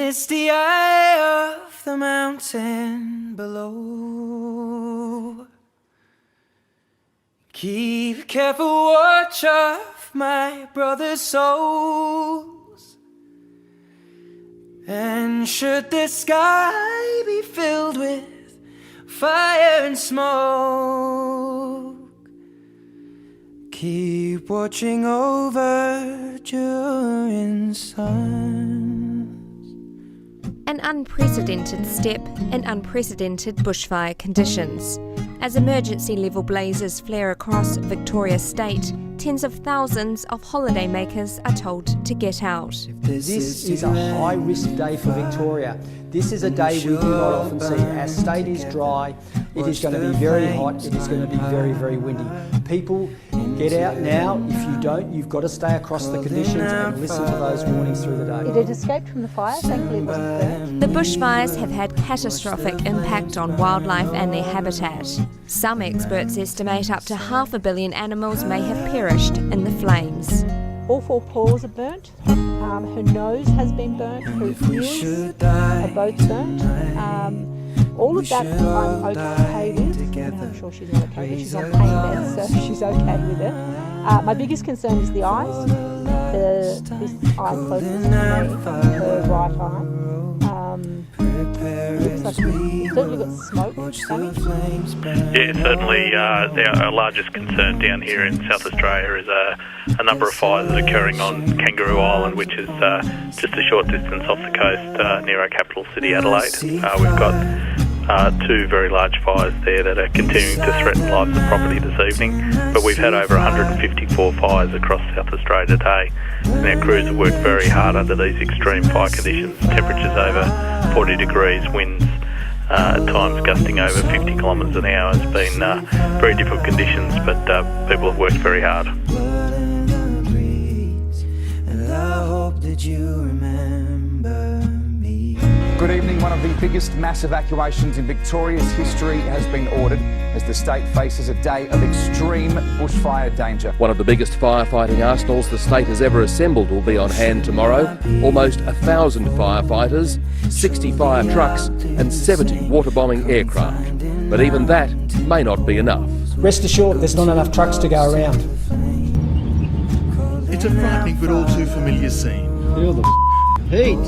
it's the eye of the mountain below. Keep careful watch of my brother's souls, and should the sky be filled with fire and smoke, keep watching over during suns. An unprecedented step in unprecedented bushfire conditions. As emergency level blazes flare across Victoria State, tens of thousands of holidaymakers are told to get out. This is a high-risk day for Victoria. This is a day we do not often see. Our state is dry, it is going to be very hot, it is going to be very, very windy. People, get out now. If you don't, you've got to stay across the conditions and listen to those warnings through the day. It had escaped from the fire, thankfully it wasn't burnt. The bushfires have had catastrophic impact on wildlife and their habitat. Some experts estimate up to 500 million animals may have perished in the flames. All 4 paws are burnt. Her nose has been burnt. Her ears are both burnt. All of that I'm okay with. I'm sure she's not okay with. She's on pain meds, so she's okay with it. My biggest concern is the eyes. This eye closest to me, her right eye. Looks like we've certainly got smoke coming. Yeah, certainly our largest concern down here in South Australia is a number of fires occurring on Kangaroo Island, which is just a short distance off the coast near our capital city, Adelaide. We've got 2 very large fires there that are continuing to threaten lives and property this evening, but we've had over 154 fires across South Australia today, and our crews have worked very hard under these extreme fire conditions. Temperatures over 40 degrees, winds at times gusting over 50 kilometres an hour. It's been very difficult conditions, but people have worked very hard. Good evening. One of the biggest mass evacuations in Victoria's history has been ordered as the state faces a day of extreme bushfire danger. One of the biggest firefighting arsenals the state has ever assembled will be on hand tomorrow. Almost 1,000 firefighters, 60 fire trucks and 70 waterbombing aircraft. But even that may not be enough. Rest assured, there's not enough trucks to go around. It's a frightening but all too familiar scene. Feel the heat.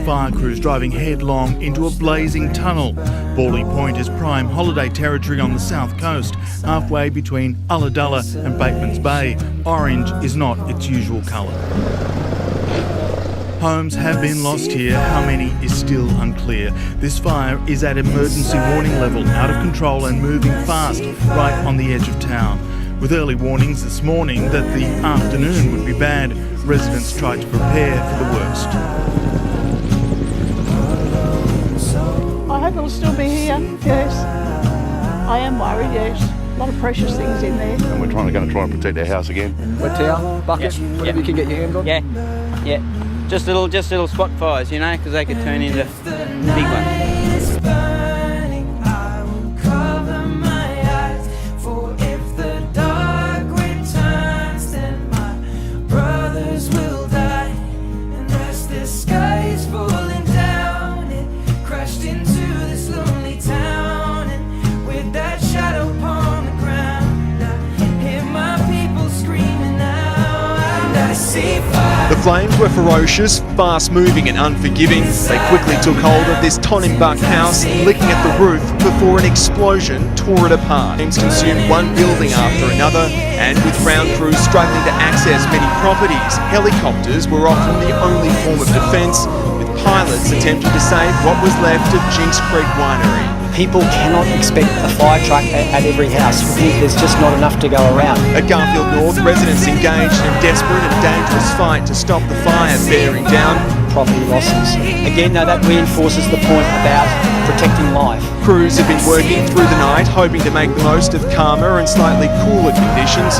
Fire crews driving headlong into a blazing tunnel. Bawley Point is prime holiday territory on the south coast, halfway between Ulladulla and Bateman's Bay. Orange is not its usual colour. Homes have been lost here. How many is still unclear. This fire is at emergency warning level, out of control and moving fast, right on the edge of town. With early warnings this morning that the afternoon would be bad, residents tried to prepare for the worst. I hope it'll still be here, yes. I am worried, yes. A lot of precious things in there. And we're going to try and protect our house again. Wet towel, bucket, whatever you can get your hands on. Yeah. Just little spot fires, you know, because they could turn into big ones. The flames were ferocious, fast-moving and unforgiving. They quickly took hold of this Tonimbuck house, licking at the roof before an explosion tore it apart. Flames consumed one building after another, and with ground crews struggling to access many properties, helicopters were often the only form of defence, with pilots attempting to save what was left of Jinx Creek Winery. People cannot expect a fire truck at every house. There's just not enough to go around. At Garfield North, residents engaged in a desperate and dangerous fight to stop the fire bearing down property losses. Again, though, that reinforces the point about protecting life. Crews have been working through the night, hoping to make the most of calmer and slightly cooler conditions.